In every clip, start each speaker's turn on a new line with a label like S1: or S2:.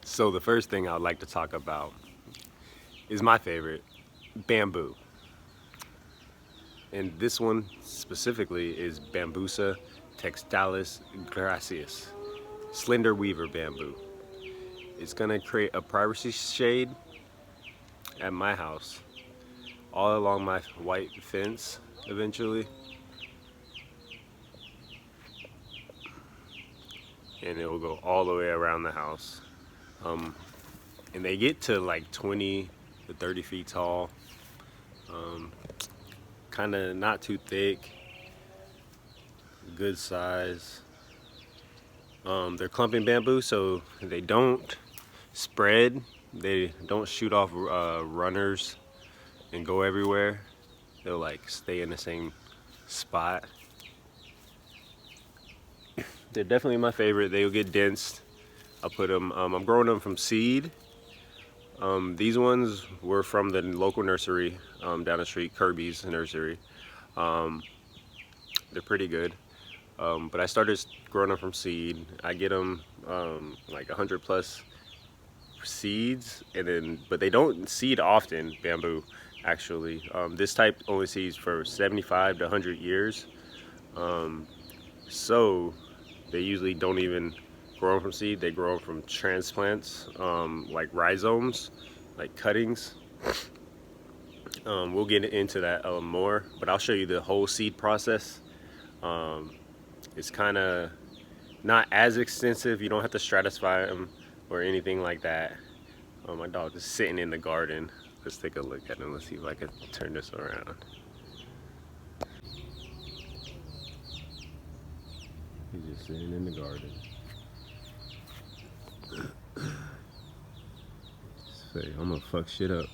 S1: So the first thing I would like to talk about is my favorite, bamboo. And this one specifically is Bambusa Textilis Gracilis, Slender Weaver bamboo. It's gonna create a privacy shade at my house, all along my white fence eventually. And it will go all the way around the house. And they get to like 20 to 30 feet tall. Kind of not too thick, good size. They're clumping bamboo, so they don't spread. They don't shoot off runners and go everywhere. They'll like stay in the same spot. They're definitely my favorite. They'll get dense. I'll put them. I'm growing them from seed. These ones were from the local nursery down the street, Kirby's nursery. They're pretty good. But I started growing them from seed. I get them like 100 plus seeds, but they don't seed often. Bamboo, actually, this type only seeds for 75 to 100 years. So they usually don't even grow them from seed. They grow them from transplants, like rhizomes, like cuttings. We'll get into that more, but I'll show you the whole seed process. It's kind of not as extensive. You don't have to stratify them or anything like that. My dog is sitting in the garden. Let's take a look at him. Let's see if I can turn this around. He's just sitting in the garden. Say, I'm gonna fuck shit up.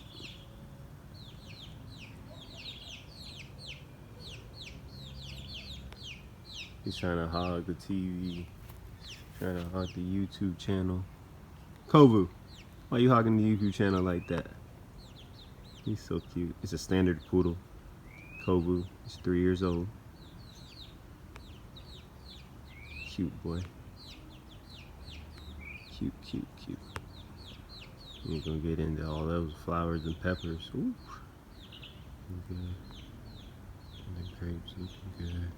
S1: He's trying to hog the TV, trying to hog the YouTube channel. Kovu, why you hogging the YouTube channel like that? He's so cute. It's a standard poodle. Kovu, he's 3 years old. Cute boy. Cute, cute, cute. You're gonna get into all those flowers and peppers. Ooh. Good. And the grapes looking good.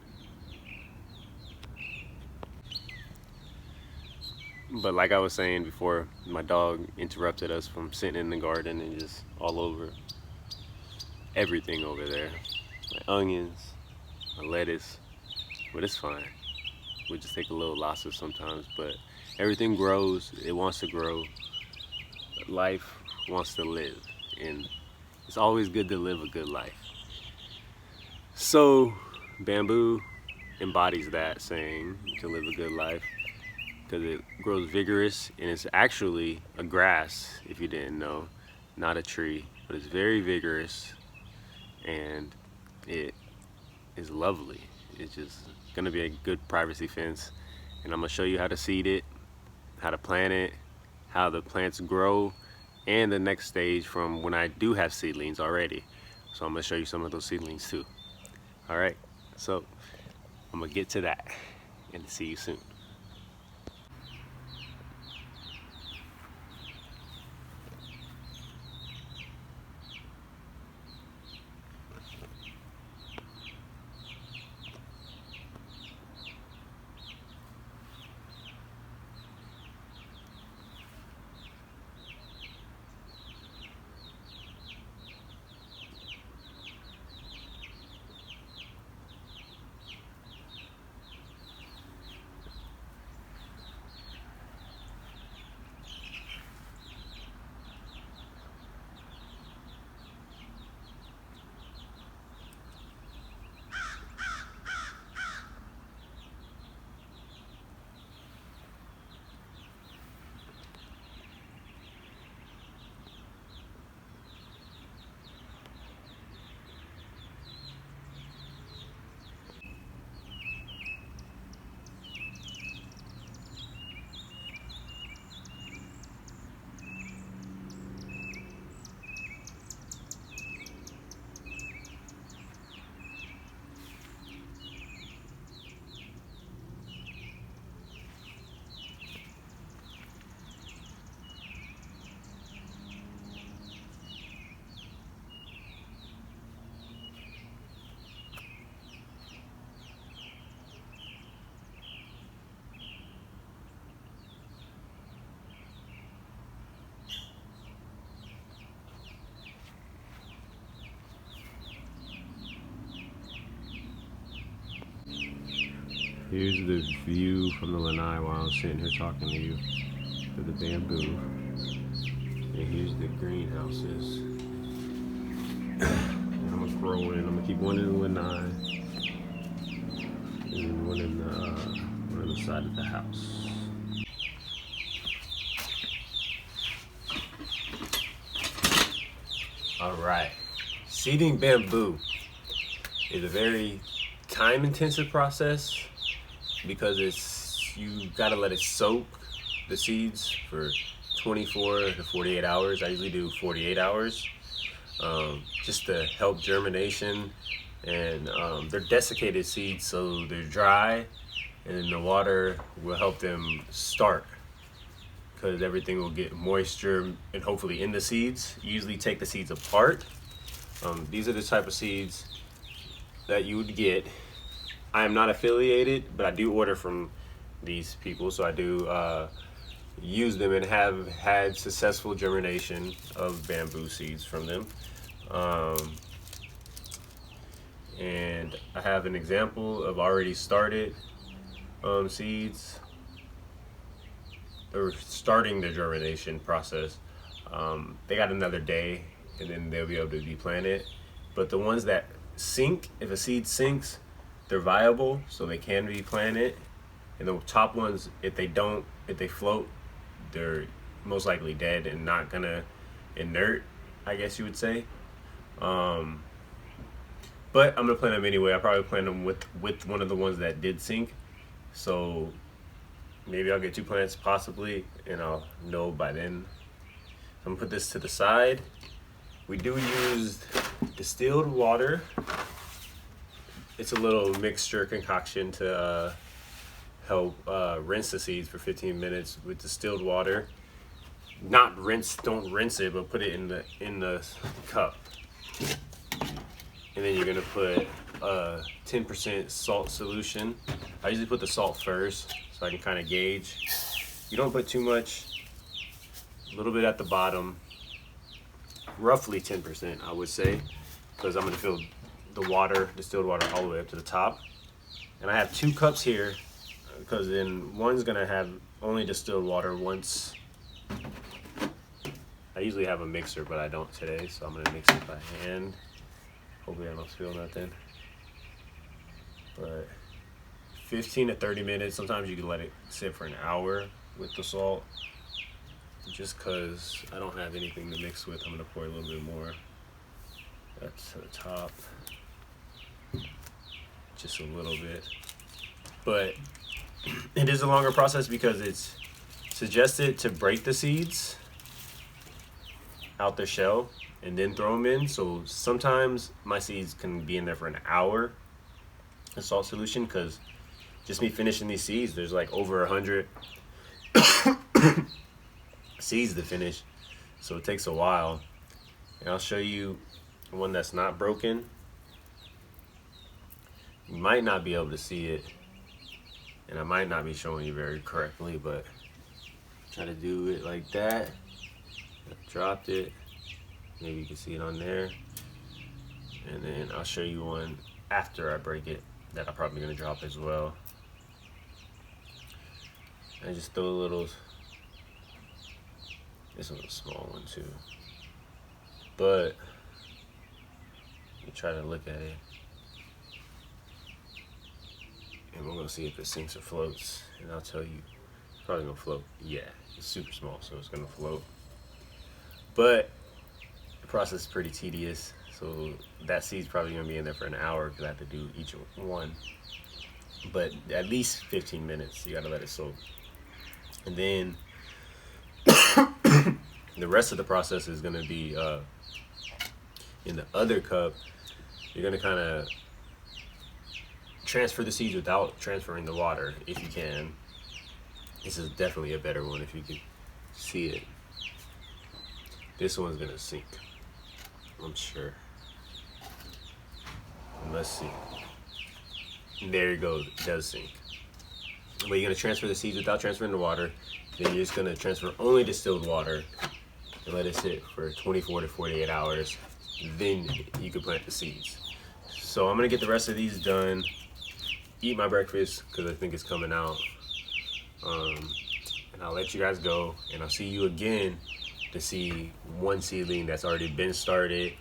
S1: But like I was saying before, my dog interrupted us from sitting in the garden and just all over everything over there. My onions, my lettuce, but it's fine. We just take a little losses sometimes, but everything grows. It wants to grow. Life wants to live, and it's always good to live a good life. So bamboo embodies that saying, to live a good life, because it grows vigorous, and it's actually a grass, if you didn't know, not a tree, but it's very vigorous, and it is lovely. It's just gonna be a good privacy fence, and I'm gonna show you how to seed it, how to plant it, how the plants grow, and the next stage from when I do have seedlings already. So I'm gonna show you some of those seedlings too. All right, so I'm gonna get to that and see you soon. here's the view from the lanai while I'm sitting here talking to you of the bamboo. And here's the greenhouses. And I'm gonna grow in. I'm gonna keep one in the lanai and one on the side of the house. All right, seeding bamboo is a very time-intensive process because you gotta let it soak the seeds for 24 to 48 hours. I usually do 48 hours, just to help germination. And they're desiccated seeds, so they're dry, and then the water will help them start because everything will get moisture and hopefully in the seeds. You usually take the seeds apart. These are the type of seeds that you would get. I am not affiliated, but I do order from these people, so I do use them and have had successful germination of bamboo seeds from them. And I have an example of already started seeds, or starting the germination process. They got another day and then they'll be able to be planted. But the ones that sink, if a seed sinks, they're viable, so they can be planted. And the top ones, if they float, they're most likely dead and not gonna inert, I guess you would say. But I'm gonna plant them anyway. I probably plant them with one of the ones that did sink. So maybe I'll get 2 plants possibly, and I'll know by then. I'm gonna put this to the side. We do use distilled water. It's a little mixture concoction to help rinse the seeds for 15 minutes with distilled water. Not rinse, don't rinse it, but put it in the cup. And then you're gonna put 10% salt solution. I usually put the salt first so I can kind of gauge. You don't put too much, a little bit at the bottom, roughly 10% I would say, because I'm gonna fill the water, distilled water, all the way up to the top. And I have 2 cups here because then one's gonna have only distilled water once. I usually have a mixer, but I don't today, so I'm gonna mix it by hand. Hopefully I don't spill nothing. But 15 to 30 minutes, sometimes you can let it sit for an hour with the salt. Just cause I don't have anything to mix with, I'm gonna pour a little bit more. That's to the top. Just a little bit. But it is a longer process because it's suggested to break the seeds out their shell and then throw them in. So sometimes my seeds can be in there for an hour in salt solution, because just me finishing these seeds, there's like over 100 seeds to finish, so it takes a while. And I'll show you one that's not broken. You might not be able to see it, and I might not be showing you very correctly, but try to do it like that. I dropped it. Maybe you can see it on there. And then I'll show you one after I break it that I'm probably gonna drop as well. I just throw a little, this one's a small one too. But you try to look at it. And we're gonna see if it sinks or floats. And I'll tell you, it's probably gonna float. Yeah, it's super small, so it's gonna float. But the process is pretty tedious, so that seed's probably gonna be in there for an hour because I have to do each one. But at least 15 minutes, you gotta let it soak. And then the rest of the process is gonna be in the other cup. You're gonna kind of transfer the seeds without transferring the water if you can. This is definitely a better one if you can see it. This one's gonna sink, I'm sure. Let's see. There you go, it does sink. But you're gonna transfer the seeds without transferring the water. Then you're just gonna transfer only distilled water and let it sit for 24 to 48 hours. Then you can plant the seeds. So I'm gonna get the rest of these done eat my breakfast because I think it's coming out. And I'll let you guys go, and I'll see you again to see one seedling that's already been started.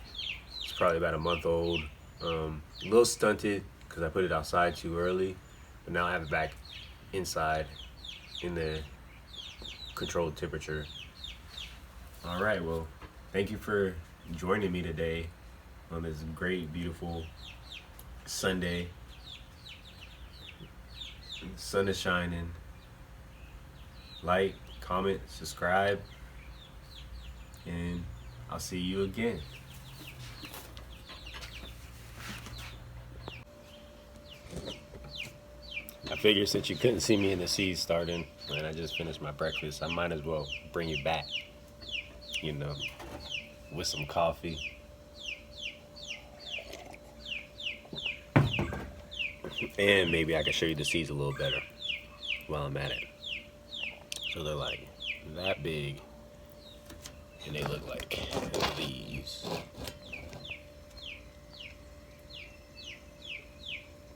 S1: It's probably about a month old. A little stunted because I put it outside too early, but now I have it back inside in the controlled temperature. All right, well, thank you for joining me today on this great, beautiful Sunday. The sun is shining. Like, comment, subscribe, and I'll see you again. I figured since you couldn't see me in the seeds starting, and I just finished my breakfast, I might as well bring you back, you know, with some coffee. And maybe I can show you the seeds a little better while I'm at it. So they're like that big, and they look like these.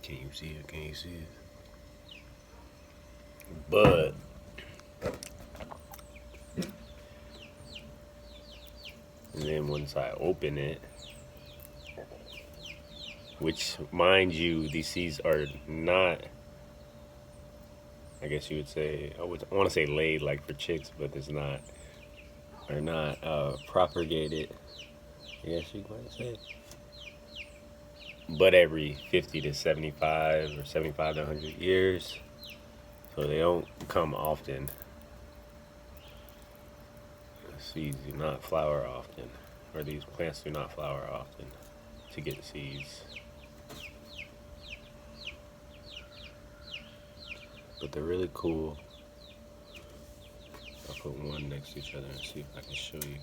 S1: Can you see it? Can you see it? But and then once I open it, which, mind you, these seeds are not, I guess you would say, I want to say laid like for chicks, but it's not. They're not propagated, I guess you might say. But every 50 to 75 or 75 to 100 years. So they don't come often. Seeds do not flower often, or these plants do not flower often to get seeds. But they're really cool. I'll put one next to each other and see if I can show you.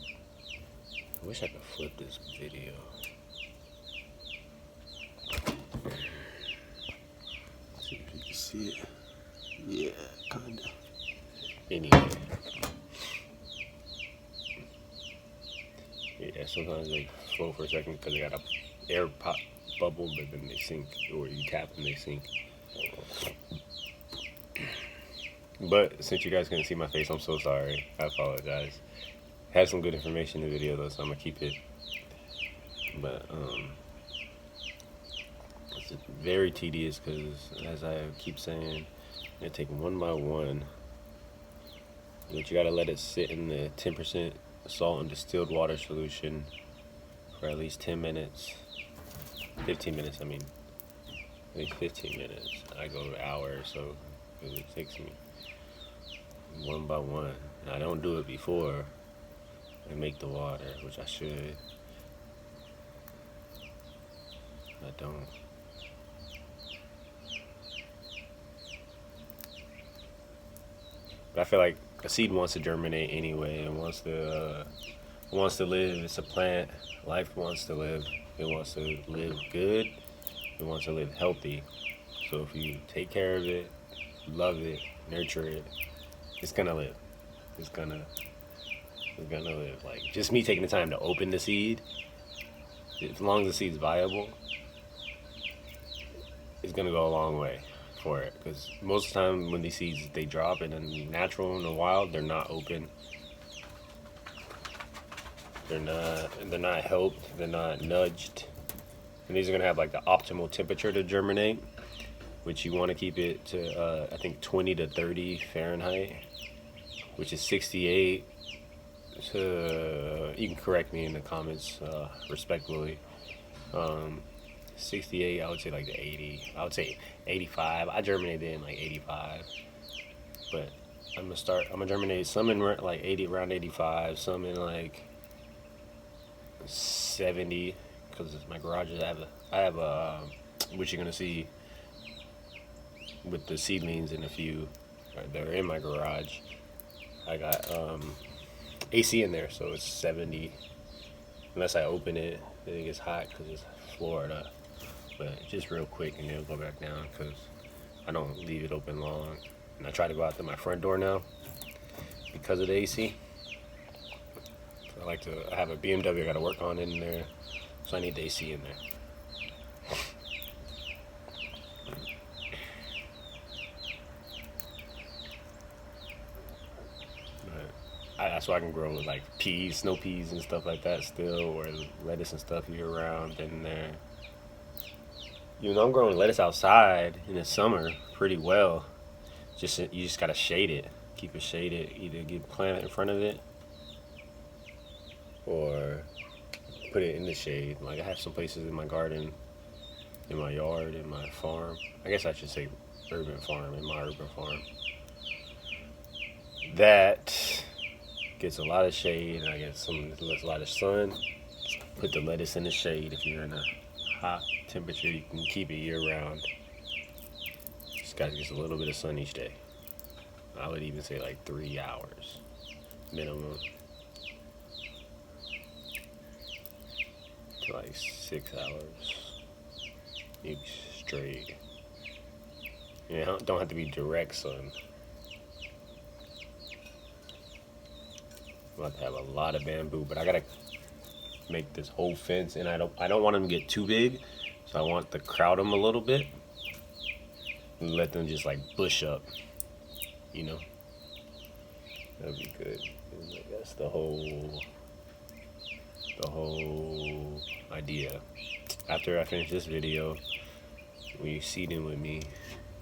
S1: I wish I could flip this video. See if you can see it. Yeah, kinda. Anyway. Yeah, sometimes they float for a second because they got a air pop bubble, but then they sink, or you tap and they sink. But since you guys couldn't see my face, I'm so sorry. I apologize. Had some good information in the video though, so I'm gonna keep it. But it's very tedious because, as I keep saying, you take one by one. But you gotta let it sit in the 10% salt and distilled water solution for at least 10 minutes. 15 minutes, I mean. At least 15 minutes. I go an hour or so because it takes me one by one. And I don't do it before I make the water, which I should. I don't. But I feel like a seed wants to germinate anyway, and wants to live. It's a plant. Life wants to live. It wants to live good. It wants to live healthy. So if you take care of it, love it, nurture it, it's gonna live. It's gonna live. Like, just me taking the time to open the seed, as long as the seed's viable, it's gonna go a long way for it. Because most of the time when these seeds, they drop in the natural, in the wild, they're not open. They're not helped. They're not nudged. And these are gonna have like the optimal temperature to germinate, which you want to keep it to I think 20 to 30 Fahrenheit, which is 68 to, you can correct me in the comments respectfully. 68, I would say like the 80. I would say 85. I germinated in like 85, but I'm gonna germinate some in like around 85, some in like 70, because my garage is, I have a which you're gonna see with the seedlings in a few that are in my garage. I got AC in there, so it's 70. Unless I open it, then it gets hot because it's Florida. But just real quick, and it'll go back down because I don't leave it open long. And I try to go out to my front door now because of the AC. I have a BMW I got to work on in there, so I need the AC in there. that's why I can grow like peas, snow peas and stuff like that still, or lettuce and stuff year round in there. Even though I'm growing lettuce outside in the summer pretty well, just you just gotta shade it, keep it shaded. Either get plant it in front of it, or put it in the shade. Like I have some places in my garden, in my yard, in my farm. I guess I should say urban farm, in my urban farm. That gets a lot of shade, and I get a lot of sun. Put the lettuce in the shade. If you're in a hot temperature, you can keep it year round. Just gotta get a little bit of sun each day. I would even say like 3 hours minimum to like 6 hours, maybe straight. Yeah, don't have to be direct sun. I'm about to have a lot of bamboo, but I gotta make this whole fence, and I don't want them to get too big, so I want to crowd them a little bit and let them just like bush up, you know. That'd be good. And that's the whole idea. After I finish this video, when you seeding with me,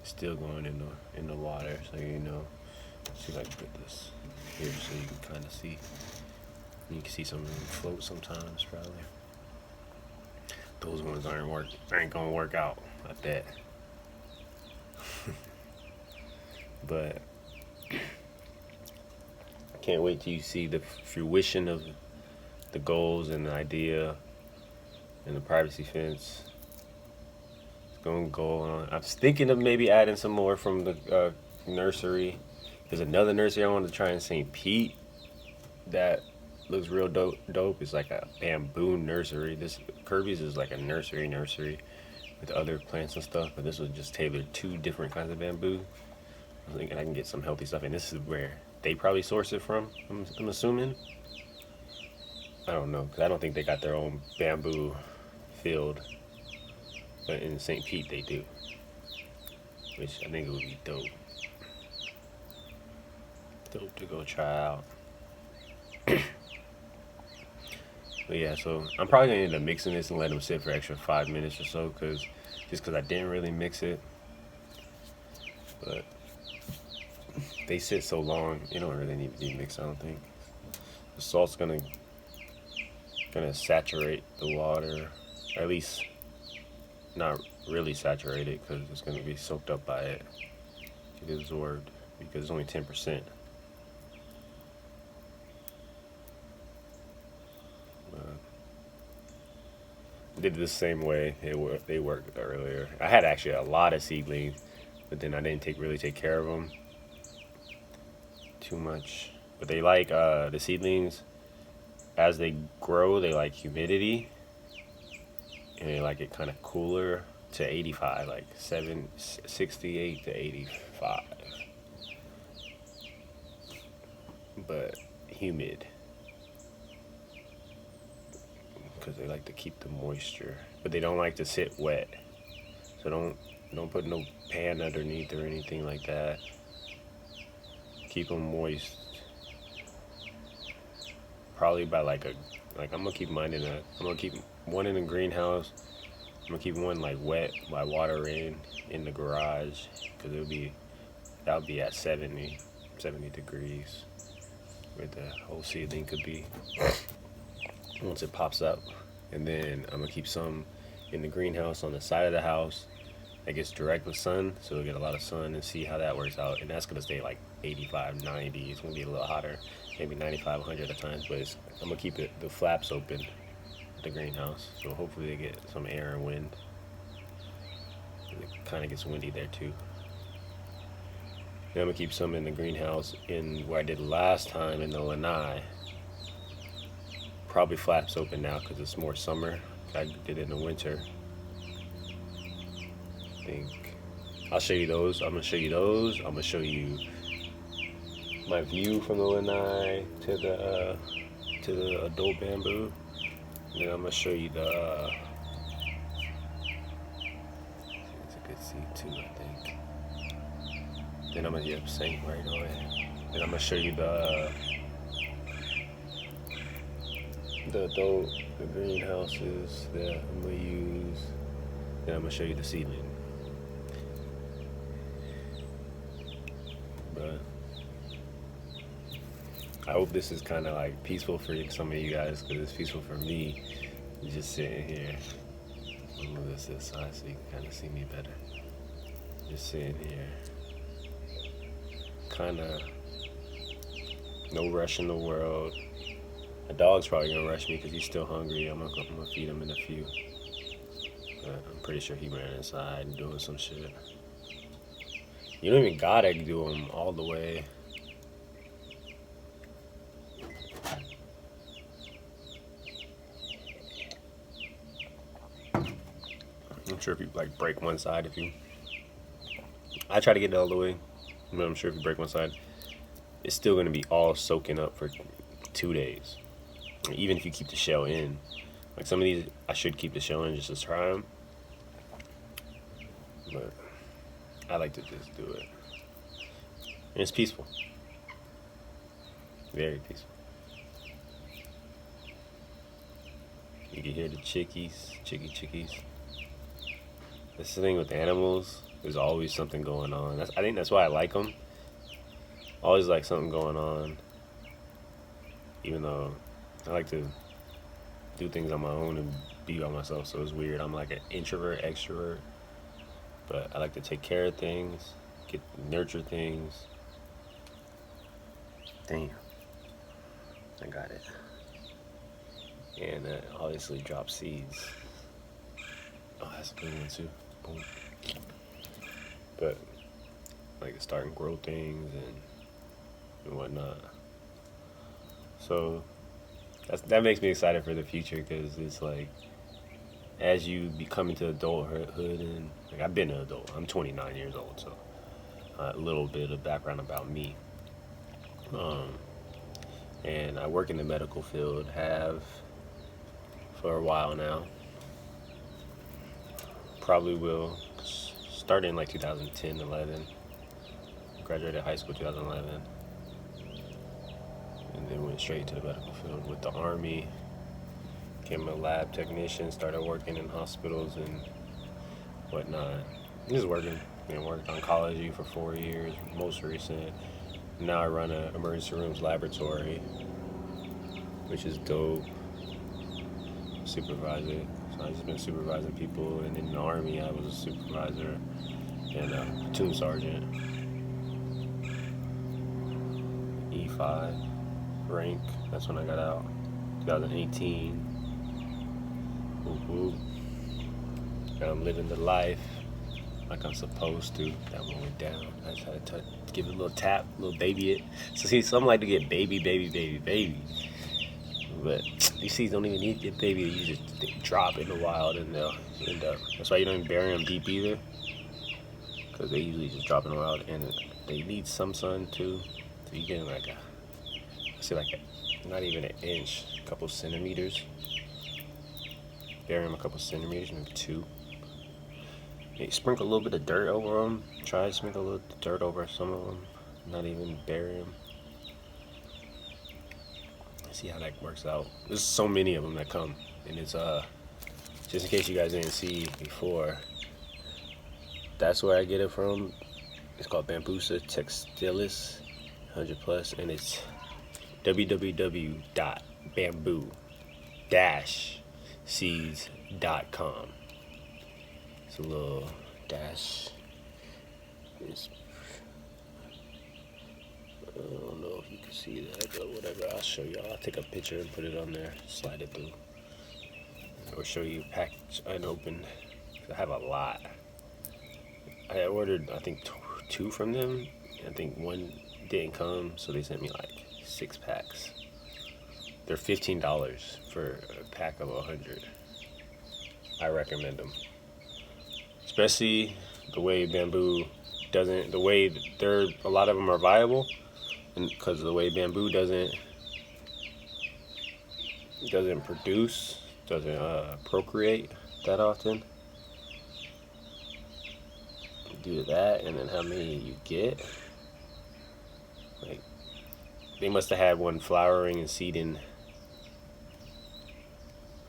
S1: still going in the water, so you know. See if I can put this here so you can kind of see. You can see some of them float sometimes, probably. Those ones ain't gonna work out like that. But I can't wait till you see the fruition of the goals and the idea and the privacy fence. It's gonna go on. I was thinking of maybe adding some more from the nursery. There's another nursery I want to try in St. Pete that looks real dope. It's like a bamboo nursery. This Kirby's is like a nursery with other plants and stuff, but this was just tailored to different kinds of bamboo. I'm thinking I can get some healthy stuff, and this is where they probably source it from, I'm assuming. I don't know, because I don't think they got their own bamboo field, but in St. Pete they do, which I think it would be dope. Dope to go try out. But yeah, so I'm probably gonna end up mixing this and let them sit for extra 5 minutes or so, because I didn't really mix it. But they sit so long, you don't really need to be mixed, I don't think. The salt's gonna saturate the water, or at least not really saturate it, because it's gonna be soaked up by it. Get absorbed, because it's only 10%. Did it the same way they worked earlier. I had actually a lot of seedlings, but then I didn't really take care of them too much. But they like the seedlings, as they grow, they like humidity, and they like it kind of cooler to 85, like 68 to 85, but humid, because they like to keep the moisture, but they don't like to sit wet. So don't put no pan underneath or anything like that. Keep them moist. Probably by I'm gonna keep mine I'm gonna keep one in the greenhouse. I'm gonna keep one like wet by watering in the garage, because that'll be at 70 degrees, where the whole seedling could be once it pops up. And then I'm gonna keep some in the greenhouse on the side of the house that gets direct with sun, so we'll get a lot of sun, and see how that works out. And that's gonna stay like 85, 90. It's gonna be a little hotter, maybe 95, 100 at times, but I'm gonna keep the flaps open at the greenhouse, so hopefully they get some air and wind. It kind of gets windy there too. Then I'm gonna keep some in the greenhouse in where I did last time, in the lanai. Probably flaps open now because it's more summer. I did it in the winter. I think I'll show you those. I'm gonna show you those. I'm gonna show you my view from the lanai to the adult bamboo. And then I'm gonna show you the it's a good seed too, I think. Then I'm gonna sink right away. Then I'm gonna show you the greenhouses that I'm gonna use. Then I'm gonna show you the seedling. But I hope this is kind of like peaceful for some of you guys, because it's peaceful for me. Just sitting here. I'll move this to the side so you can kind of see me better. Just sitting here. Kind of no rush in the world. The dog's probably gonna rush me because he's still hungry. I'm gonna feed him in a few. But I'm pretty sure he ran inside and doing some shit. You don't even gotta do them all the way. I'm sure if you like break one side, I try to get it all the way, but I'm sure if you break one side, it's still gonna be all soaking up for 2 days. Even if you keep the shell in, like some of these, I should keep the shell in just to try them, but I like to just do it. And it's peaceful, very peaceful. You can hear the chickies. That's the thing with animals. There's always something going on. I think that's why I like them. Always like something going on. Even though I like to do things on my own and be by myself, so it's weird. I'm like an introvert, extrovert, but I like to take care of things, nurture things. Damn, I got it. And obviously drop seeds. Oh, that's a good one too. Boom. But like start and grow things and whatnot. So that makes me excited for the future, because it's like as you become into adulthood, and like I've been an adult. I'm 29 years old, so a little bit of background about me. And I work in the medical field, have for a while now. Probably will start in like 2010, 11. Graduated high school 2011. And then went straight to the medical field with the Army. Became a lab technician, started working in hospitals and whatnot. Just working, worked oncology for 4 years, most recent. Now I run an emergency rooms laboratory, which is dope. Supervisor. So I've just been supervising people, and in the Army I was a supervisor and a platoon sergeant. E5 rank. That's when I got out. 2018. Woo-woo. And I'm living the life like I'm supposed to. That one went down. I just had to give it a little tap, a little baby it. So see, some like to get baby. But these seeds don't even need to get baby. You just drop in the wild and they'll end up. That's why you don't even bury them deep either, because they usually just drop in the wild, and they need some sun too. So you get like not even an inch, a couple centimeters. Bury them a couple centimeters, maybe 2. You sprinkle a little bit of dirt over them. Try to sprinkle a little dirt over some of them. Not even bury them. See how that works out. There's so many of them that come, and it's just in case you guys didn't see before, that's where I get it from. It's called Bambusa Textilis 100+, and it's www.bamboo-seeds.com. It's a little dash. I don't know if you can see that, but whatever, I'll show y'all. I'll take a picture and put it on there, slide it through. Or show you package unopened. I have a lot. I ordered, I think, 2 from them. I think 1 didn't come, so they sent me like 6 packs. They're $15 for a pack of 100. I recommend them. Especially the way bamboo doesn't, a lot of them are viable, and because of the way bamboo doesn't produce, doesn't procreate that often. Due to that, and then how many you get, like they must have had one flowering and seeding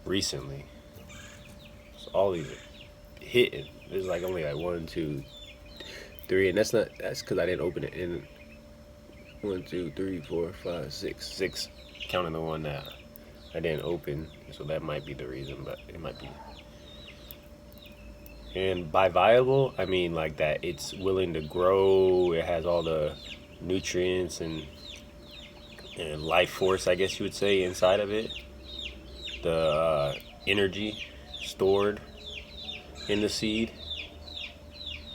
S1: recently. So all these are hitting. There's like only like 1, 2, 3, and that's because I didn't open it. And 1, 2, 3, 4, 5, 6, counting the one that I didn't open. So that might be the reason, but it might be. And by viable, I mean like that it's willing to grow. It has all the nutrients and life force, I guess you would say, inside of it. The energy stored in the seed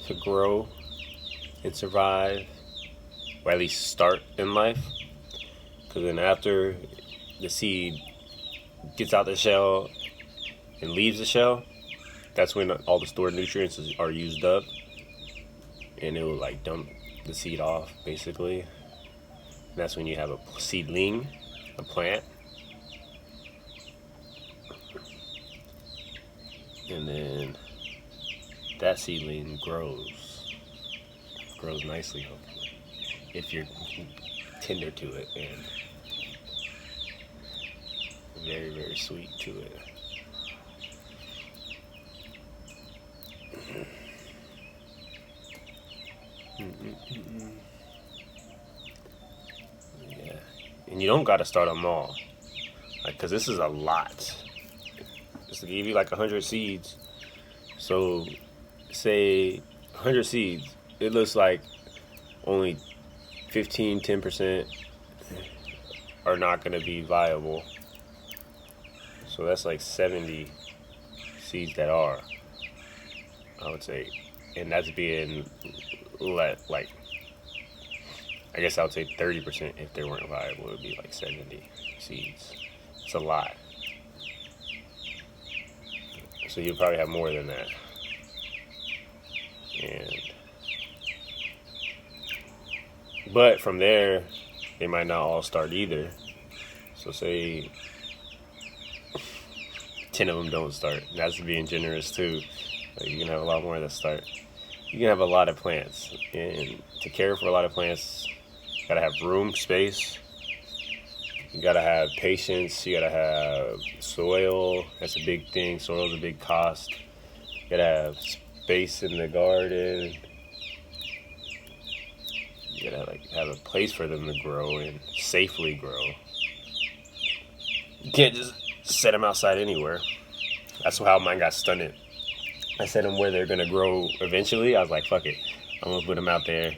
S1: to grow and survive, or at least start in life. Because then after the seed gets out the shell and leaves the shell, that's when all the stored nutrients are used up, and it will like dump the seed off basically. And that's when you have a seedling, a plant, and then that seedling grows nicely, hopefully, if you're tender to it and very, very sweet to it. Yeah, and you don't got to start them all, like, cause this is a lot. Just to give you like 100 seeds. So, say 100 seeds, it looks like only 10% are not going to be viable. So that's like 70 seeds that are, I would say, and that's being like, I guess I would say 30% if they weren't viable. It would be like 70 seeds. It's a lot. So you'll probably have more than that. But from there, they might not all start either. So say 10 of them don't start. That's being generous too. Like, you can have a lot more that start. You can have a lot of plants, and to care for a lot of plants, you gotta have room, space. You gotta have patience. You gotta have soil. That's a big thing. Soil's a big cost. You gotta have space in the garden. You gotta like have a place for them to grow and safely grow. You can't just set them outside anywhere. That's how mine got stunted. I set them where they're gonna grow eventually. I was like, fuck it, I'm gonna put them out there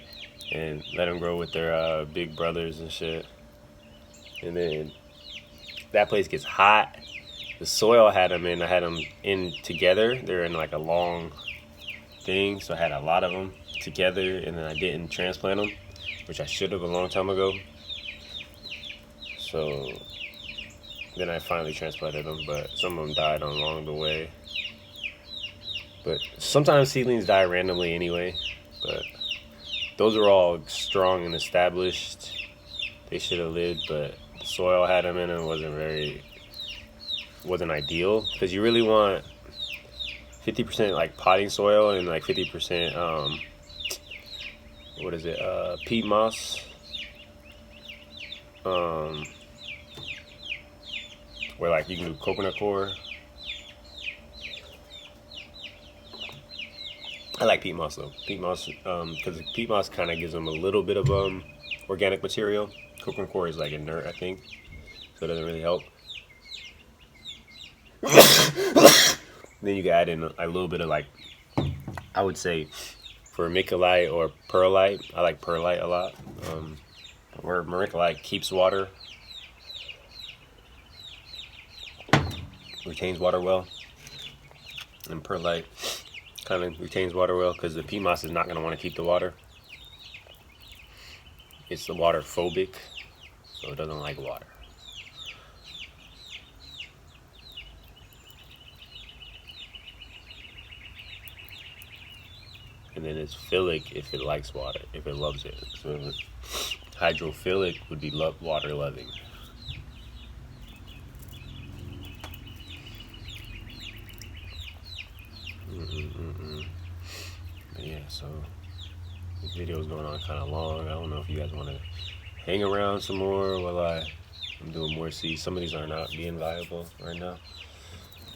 S1: and let them grow with their big brothers and shit. And then that place gets hot. The soil I had them in together. They're in like a long thing, so I had a lot of them together, and then I didn't transplant them, which I should have a long time ago. So then I finally transplanted them, but some of them died along the way. But sometimes seedlings die randomly anyway, but those are all strong and established. They should have lived, but the soil I had them in and wasn't ideal, because you really want 50% like potting soil and like 50% peat moss, where like you can do coconut coir. I like peat moss though. Peat moss, because peat moss kind of gives them a little bit of organic material. Coconut coir is like inert, I think, so it doesn't really help. Then you can add in a little bit of like, I would say, vermiculite or perlite. I like perlite a lot. Where vermiculite keeps water, retains water well, and perlite kind of retains water well, because the peat moss is not going to want to keep the water. It's the water phobic, so it doesn't like water. And then it's philic if it likes water, if it loves it. So hydrophilic would be water loving. But yeah, so this video is going on kind of long. I don't know if you guys want to hang around some more while I'm doing more seeds. Some of these are not being viable right now.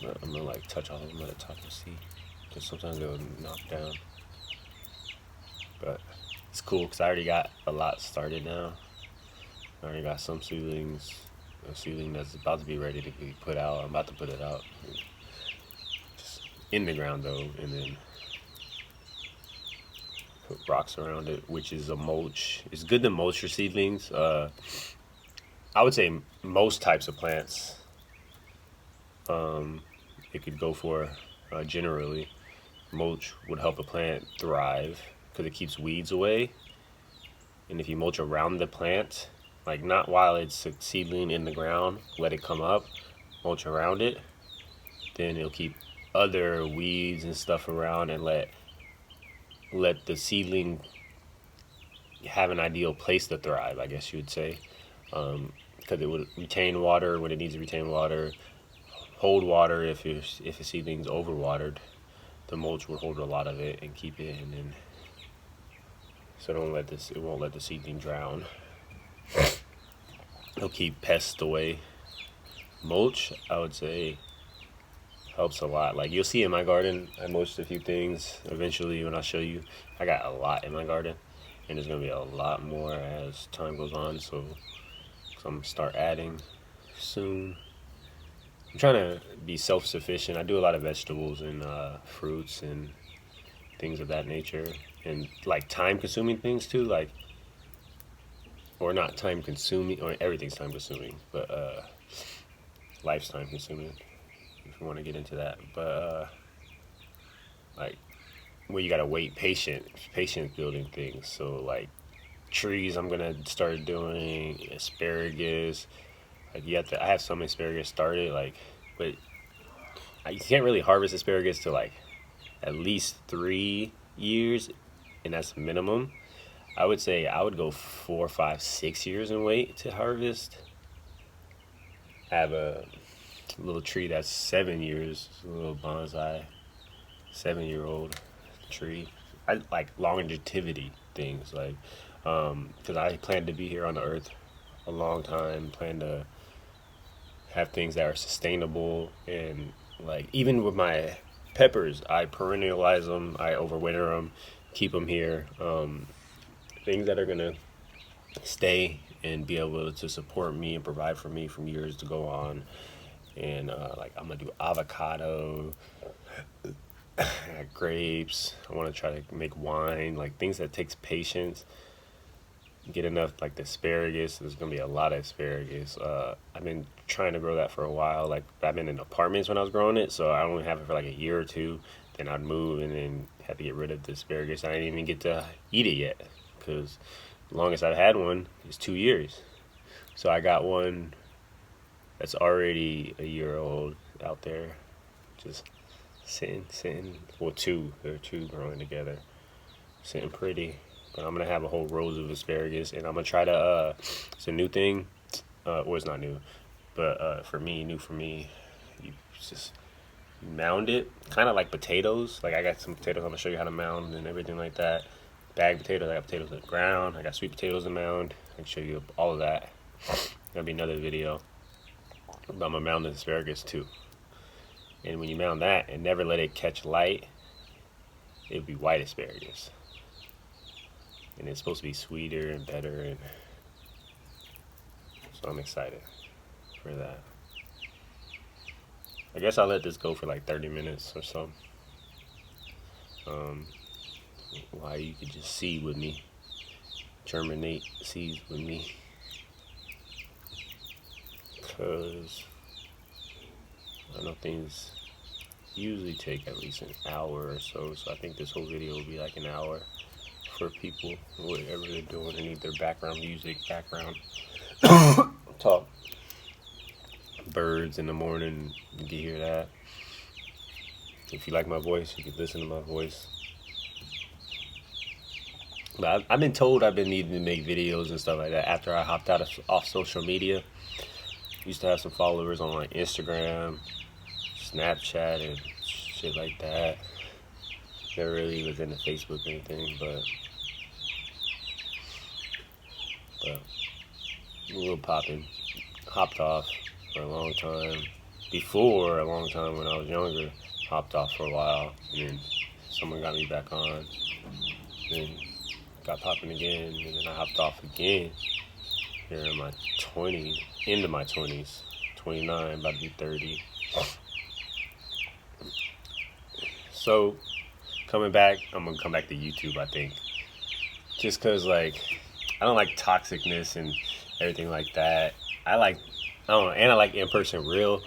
S1: I'm gonna like touch all of them at the top and see, because sometimes they'll knock down. But it's cool because I already got a lot started now. I already got some seedlings, a seedling that's about to be ready to be put out. I'm about to put it out, just in the ground though, and then put rocks around it, which is a mulch. It's good to mulch your seedlings. I would say most types of plants it could go for. Generally, mulch would help a plant thrive because it keeps weeds away. And if you mulch around the plant, like not while it's a seedling in the ground, let it come up, mulch around it, then it'll keep other weeds and stuff around and let the seedling have an ideal place to thrive, I guess you would say, because it would retain water when it needs to retain water, hold water if a seedling's overwatered. The mulch will hold a lot of it and keep it, and then so it won't let the seedling drown. It'll keep pests away. Mulch, I would say, helps a lot. Like you'll see in my garden, I mulched a few things. Eventually, when I show you, I got a lot in my garden, and there's gonna be a lot more as time goes on. So I'm gonna start adding soon. I'm trying to be self-sufficient. I do a lot of vegetables and fruits and things of that nature, and like time-consuming things too, like, or not time-consuming, or everything's time-consuming, but life's time-consuming if you want to get into that. But like, well, you gotta wait, patience building things. So like trees, I'm gonna start doing asparagus. Like I have some asparagus started, like, but you can't really harvest asparagus till like at least 3 years, and that's minimum. I would say I would go 4, 5, 6 years and wait to harvest. I have a little tree that's 7 years, a little bonsai, 7-year-old tree. I like longevity things, like, because I plan to be here on the earth a long time, plan to have things that are sustainable, and like even with my peppers, I perennialize them, I overwinter them, keep them here. Things that are gonna stay and be able to support me and provide for me from years to go on. And like I'm gonna do avocado, grapes. I want to try to make wine, like things that takes patience. Get enough, like the asparagus. There's gonna be a lot of asparagus. I've been trying to grow that for a while. Like I've been in apartments when I was growing it, so I only have it for like a year or two. Then I'd move and then had to get rid of the asparagus. I didn't even get to eat it yet because the longest I've had one is 2 years. So I got one that's already a year old out there, just sitting. Well, two. There are two growing together, sitting pretty. But I'm gonna have a whole rows of asparagus, and I'm gonna try to. It's a new thing. Well, it's not new, but new for me. You just mound it, kind of like potatoes. Like I got some potatoes. I'm gonna show you how to mound and everything like that. Bag potatoes. I got potatoes in the ground. I got sweet potatoes to mound. I can show you all of that. That'll be another video. But I'm gonna mound the asparagus too. And when you mound that and never let it catch light, it'll be white asparagus. And it's supposed to be sweeter and better, and so I'm excited for that. I guess I'll let this go for like 30 minutes or so. While you could just seed with me, germinate seeds with me, because I know things usually take at least an hour or so. So I think this whole video will be like an hour for people, whatever they're doing, and need their background music, background talk. Birds in the morning, you can hear that. If you like my voice, you can listen to my voice. But I've been told I've been needing to make videos and stuff like that after I hopped off social media. Used to have some followers on like Instagram, Snapchat, and shit like that. Never really was into Facebook or anything, but a little popping. Hopped off for a long time. before, a long time when I was younger, hopped off for a while, and then someone got me back on, then got popping again, and then I hopped off again here in my 20s, into my 20s, 29, about to be 30. So, coming back, I'm gonna come back to YouTube, I think. Just cause, like, I don't like toxicness and everything like that. I don't know, and I like in-person real.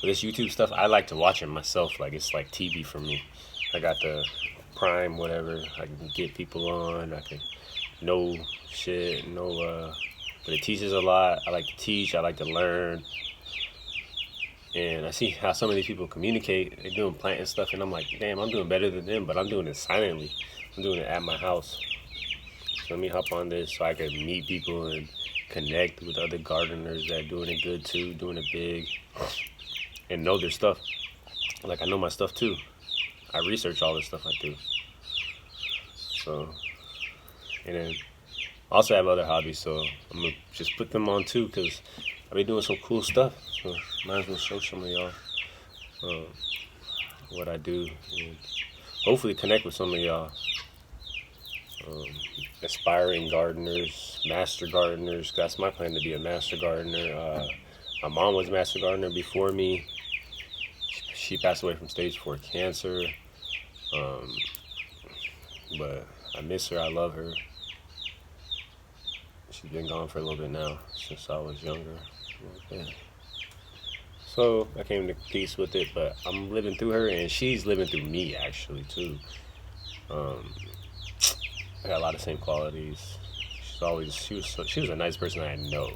S1: But this YouTube stuff, I like to watch it myself. Like, it's like TV for me. I got the Prime, whatever. I can get people on. I can know shit, but it teaches a lot. I like to teach. I like to learn. And I see how some of these people communicate. They're doing planting stuff, and I'm like, damn, I'm doing better than them, but I'm doing it silently. I'm doing it at my house. So let me hop on this so I can meet people and connect with other gardeners that are doing it good too, doing it big, and know their stuff. Like, I know my stuff too. I research all the stuff I do. So, and then I also have other hobbies, so I'm gonna just put them on too, because I've been doing some cool stuff. So might as well show some of y'all what I do, and hopefully connect with some of y'all aspiring gardeners, master gardeners. That's my plan, to be a master gardener. My mom was a master gardener before me. She passed away from stage 4 cancer, but I miss her. I love her. She's been gone for a little bit now, since I was younger. Yeah. So I came to peace with it, but I'm living through her, and she's living through me actually too. I got a lot of same qualities. She was a nice person I know.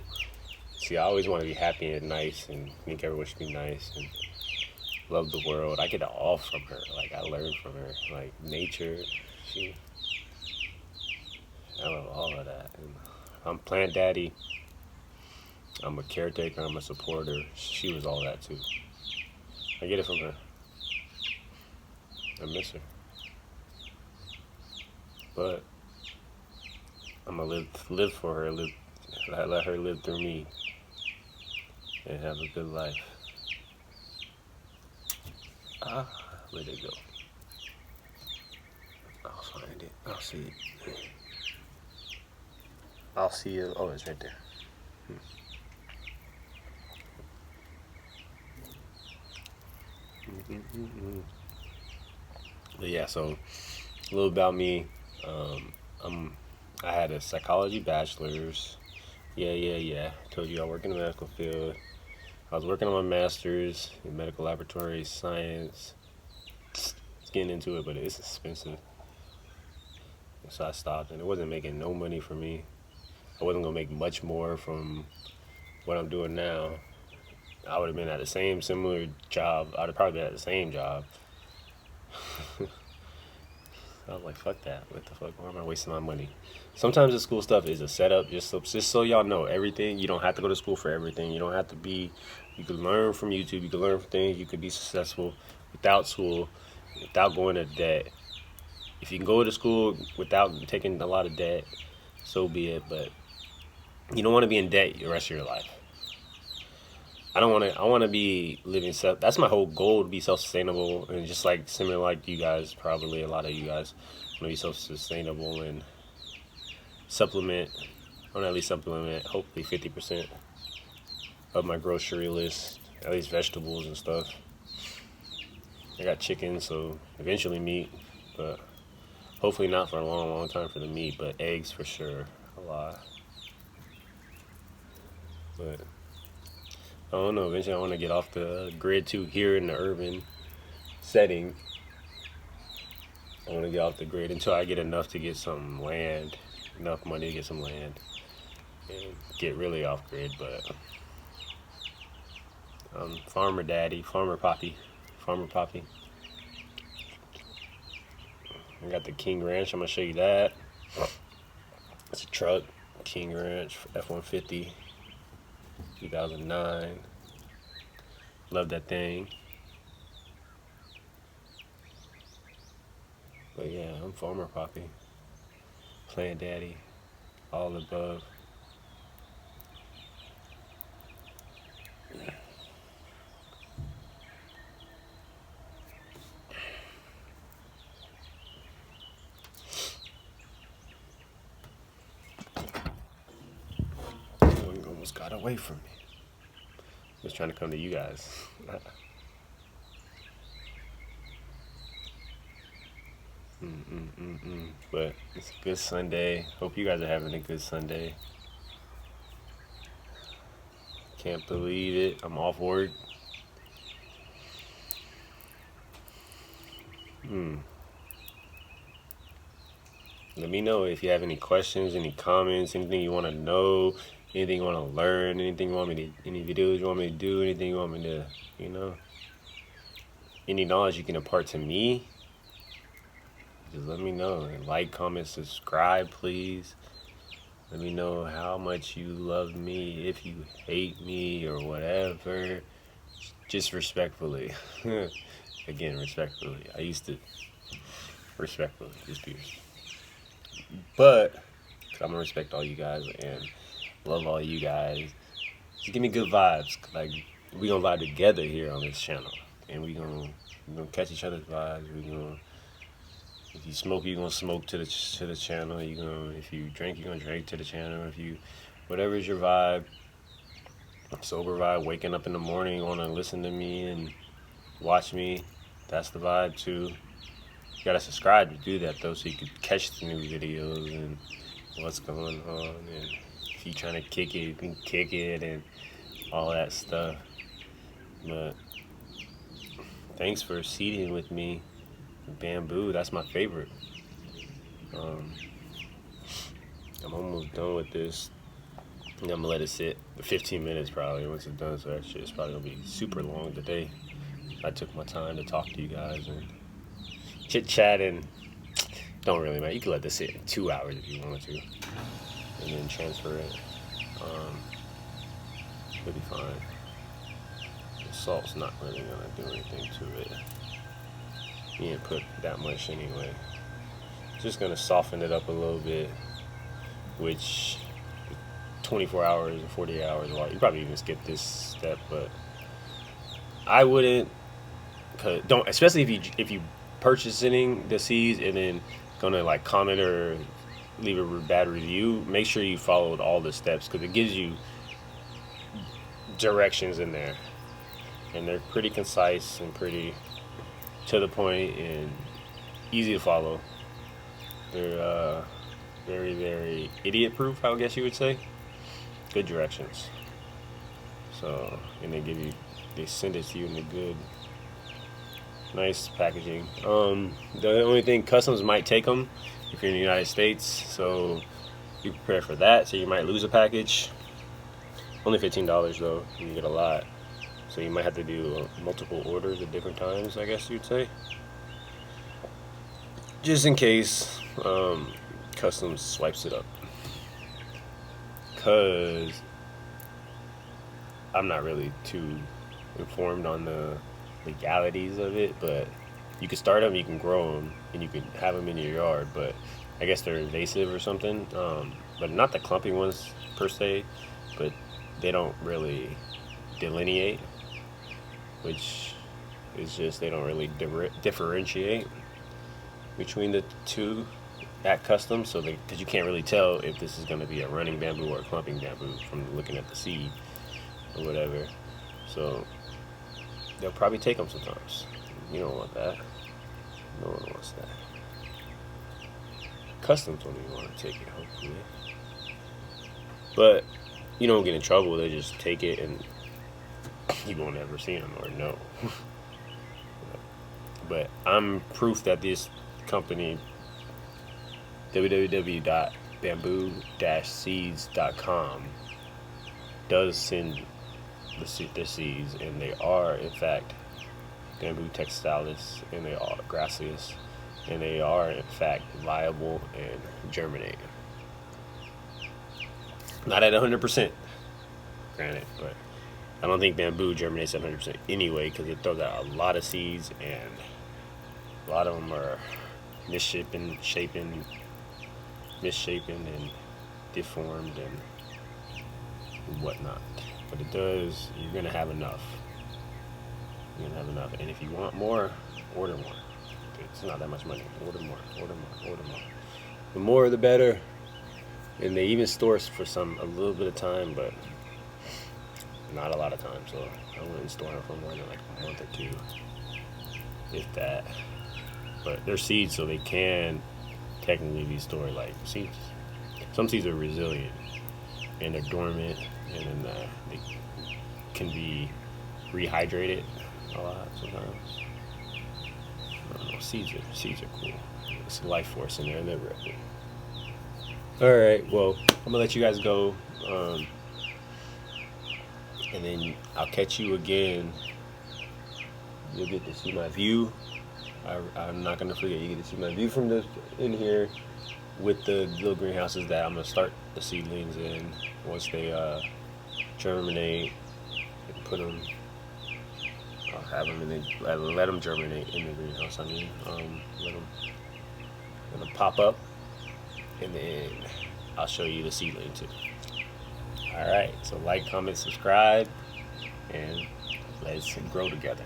S1: See, I always want to be happy and nice, and think everyone should be nice and love the world. I get it all from her. Like, I learn from her, like nature. I love all of that. And I'm plant daddy. I'm a caretaker. I'm a supporter. She was all that too. I get it from her. I miss her, but I'm gonna live for her. Let her live through me, and have a good life. Where'd it go? I'll find it. I'll see it. I'll see it. Oh, it's right there. But yeah, so a little about me. I had a psychology bachelor's. Yeah. Told you I work in the medical field. I was working on my master's in medical laboratory science. It's getting into it, but it's expensive. So I stopped, and it wasn't making no money for me. I wasn't gonna make much more from what I'm doing now. I would have been at the same similar job. I'd have probably been at the same job. I was like, fuck that. What the fuck? Why am I wasting my money? Sometimes the school stuff is a setup, just so y'all know everything. You don't have to go to school for everything. You don't have to be. You can learn from YouTube. You can learn from things. You could be successful without school, without going to debt. If you can go to school without taking a lot of debt, so be it. But you don't want to be in debt the rest of your life. I don't want to. I want to be living self. That's my whole goal, to be self-sustainable, and just like similar like you guys, probably a lot of you guys want to be self-sustainable and supplement. I want to at least supplement hopefully 50% of my grocery list, at least vegetables and stuff. I got chicken, so eventually meat, but hopefully not for a long time for the meat, but eggs for sure, a lot. But I don't know, eventually I want to get off the grid too. Here in the urban setting, I want to get off the grid until I get enough to get some land, enough money to get some land, and get really off grid. But farmer daddy, farmer poppy. I got the King Ranch. I'm gonna show you that. It's a truck, King Ranch F-150, 2009. Love that thing. But yeah, I'm farmer poppy, plant daddy, all above. almost got away from me. I was trying to come to you guys. But it's a good Sunday. Hope you guys are having a good Sunday. Can't believe it. I'm off work. Let me know if you have any questions, any comments, anything you want to know, anything you want to learn, anything you want me to, any videos you want me to do, anything you want me to, any knowledge you can impart to me. Just let me know. And like, comment, subscribe, please. Let me know how much you love me, if you hate me or whatever. Just respectfully. Again, respectfully. I used to respectfully, just be respectful. But I'm gonna respect all you guys and love all you guys. Just give me good vibes. Like, we gonna vibe together here on this channel, and we gonna catch each other's vibes. If you smoke, you gonna smoke to the channel. If you drink, you gonna drink to the channel. Whatever is your vibe, sober vibe, waking up in the morning, wanna listen to me and watch me. That's the vibe too. You gotta subscribe to do that though, so you can catch the new videos and what's going on. And if you're trying to kick it, you can kick it and all that stuff. But thanks for seating with me. Bamboo, that's my favorite. I'm almost done with this. I'm gonna let it sit 15 minutes probably once it's done, so that shit's probably gonna be super long today. I took my time to talk to you guys and chit chat, and don't really matter. You can let this sit in 2 hours if you wanted to, and then transfer it. It'll be fine. The salt's not really gonna do anything to it. You didn't put that much anyway. Just gonna soften it up a little bit, which 24 hours or 48 hours, well, you probably even skip this step, but I wouldn't. Don't, especially if you purchasing the seeds and then gonna like comment or leave a bad review. Make sure you followed all the steps, because it gives you directions in there, and they're pretty concise and pretty to the point and easy to follow. They're very, very idiot proof, I guess you would say. Good directions. So, and they send it to you in a good, nice packaging. The only thing, customs might take them if you're in the United States, so be prepared for that. So you might lose a package. Only $15 though, and you get a lot. So you might have to do multiple orders at different times, I guess you'd say. Just in case customs swipes it up. Because I'm not really too informed on the legalities of it, but you can start them, you can grow them, and you can have them in your yard, but I guess they're invasive or something. But not the clumping ones per se, but they don't really delineate, which is just, they don't really differentiate between the two at custom, so because you can't really tell if this is going to be a running bamboo or a clumping bamboo from looking at the seed or whatever. So they'll probably take them sometimes. You don't want that. No one wants that. Customs don't even want to take it, hopefully. But you don't get in trouble. They just take it and you won't ever see them or know. But I'm proof that this company, www.bamboo-seeds.com, does send the seeds, and they are in fact Bamboo Textilis, and they are Gracilis, and they are in fact viable and germinate. Not at 100%, granted, but I don't think bamboo germinates at 100% anyway, because it throws out a lot of seeds, and a lot of them are misshapen, and deformed and whatnot. But it does, you're gonna have enough. You're gonna have enough, and if you want more, order more. It's not that much money. Order more. The more, the better. And they even store for a little bit of time, but not a lot of time, so I wouldn't store them for more than like a month or two, if that. But they're seeds, so they can technically be stored like seeds. Some seeds are resilient and they're dormant, and then they can be rehydrated a lot sometimes. I don't know, seeds are cool. It's a life force in there, and they're real cool. All right, well, I'm gonna let you guys go, and then I'll catch you again. You'll get to see my view. I'm not gonna forget. You get to see my view from in here with the little greenhouses that I'm gonna start the seedlings in once they germinate and put them. I'll have them and then let them germinate in the greenhouse. Let them pop up, and then I'll show you the seedling too. All right, so like, comment, subscribe, and let's grow together.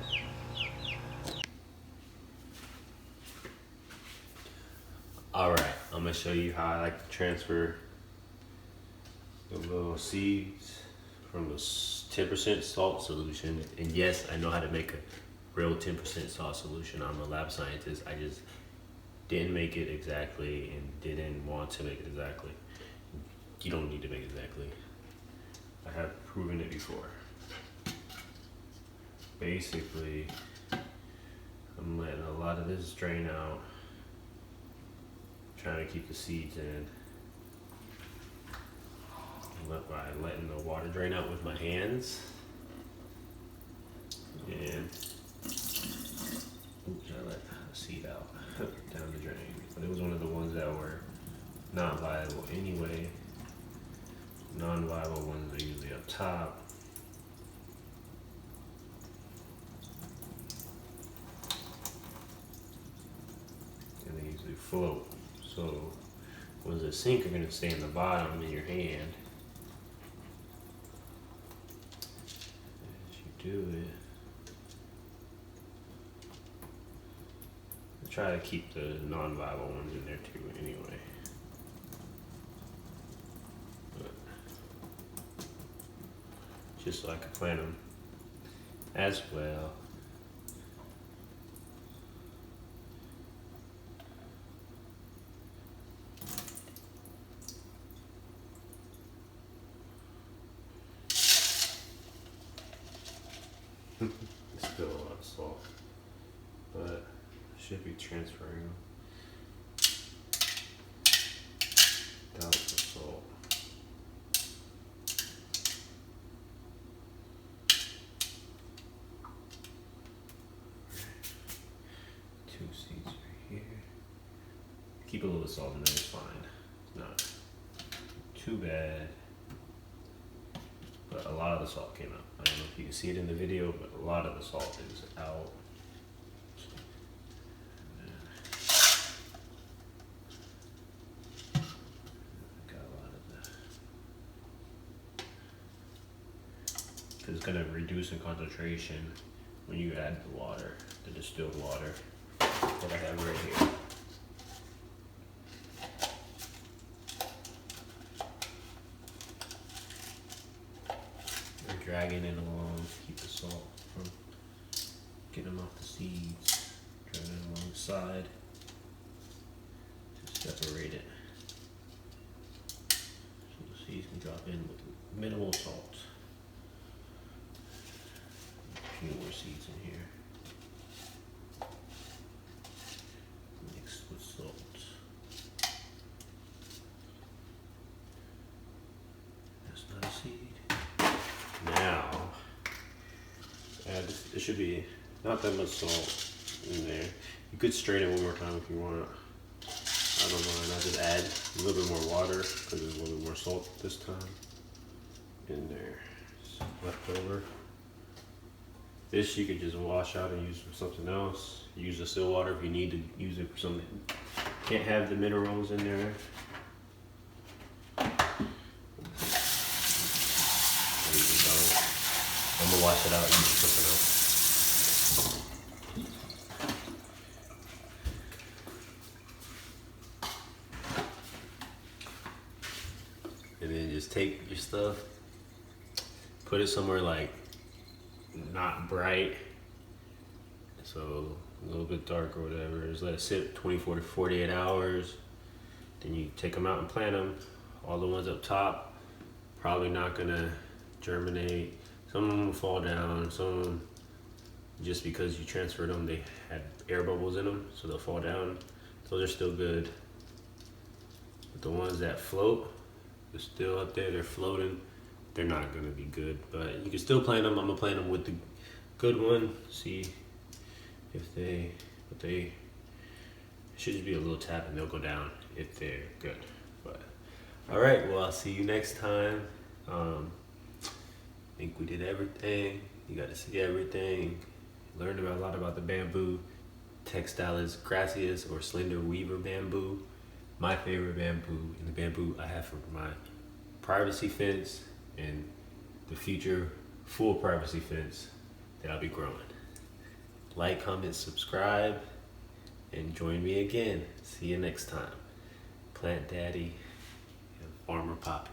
S1: All right, I'm gonna show you how I like to transfer the little seeds from the 10% salt solution. And yes, I know how to make a real 10% salt solution. I'm a lab scientist. I just didn't make it exactly and didn't want to make it exactly. You don't need to make it exactly. I have proven it before. Basically, I'm letting a lot of this drain out, trying to keep the seeds in. By letting the water drain out with my hands. And oops, I let the seed out down the drain. But it was one of the ones that were not viable anyway. Non-viable ones are usually up top. And they usually float. So ones that sink are going to stay in the bottom in your hand. As you do it, I try to keep the non-viable ones in there too anyway. But just so I can plant them as well. Still a lot of salt, but I should be transferring them without the salt. Two seeds right here. Keep a little salt in there, it's fine. It's not too bad. But a lot of the salt came out. I don't know if you can see it in the video, but a lot of the salt is out. Got a lot of that. Because it's going to reduce in concentration when you add the water, the distilled water that I have right here. Dragging it along to keep the salt from getting them off the seeds. Dragging it alongside to separate it, so the seeds can drop in with minimal salt. A few more seeds in here, mixed with salt. That's not a seed. Now, it should be not that much salt in there. You could strain it one more time if you want. I don't mind. I just add a little bit more water because there's a little bit more salt this time in there. It's left over. This you could just wash out and use for something else. Use the still water if you need to use it for something. Can't have the minerals in there. I'm gonna wash it out and use it for something else. And then just take your stuff, put it somewhere like not bright, so a little bit dark or whatever. Just let it sit 24 to 48 hours. Then you take them out and plant them. All the ones up top probably not gonna germinate. Some of them will fall down. Some of them, just because you transferred them, they had air bubbles in them, so they'll fall down. Those are still good. But the ones that float, they're still up there, they're floating, they're not gonna be good. But you can still plant them. I'm gonna plant them with the good one. See if they should just be a little tap and they'll go down if they're good. But all right, well, I'll see you next time. I think we did everything. You got to see everything. Learned a lot about the bamboo. Textilis, Gracilis, or Slender Weaver bamboo. My favorite bamboo, and the bamboo I have for my privacy fence and the future full privacy fence that I'll be growing. Like, comment, subscribe, and join me again. See you next time. Plant Daddy and Farmer Poppy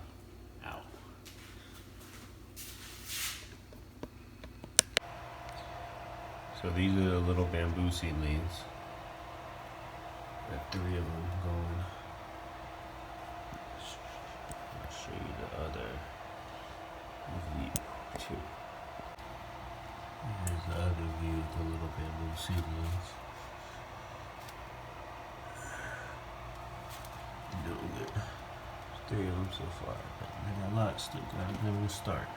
S1: out. So these are the little bamboo seedlings. Got 3 of them going. I'll show you the other view too. Here's the other view of the little bamboo seedlings. Doing good. There's 3 of them so far, but I got a lot still. Got them to start.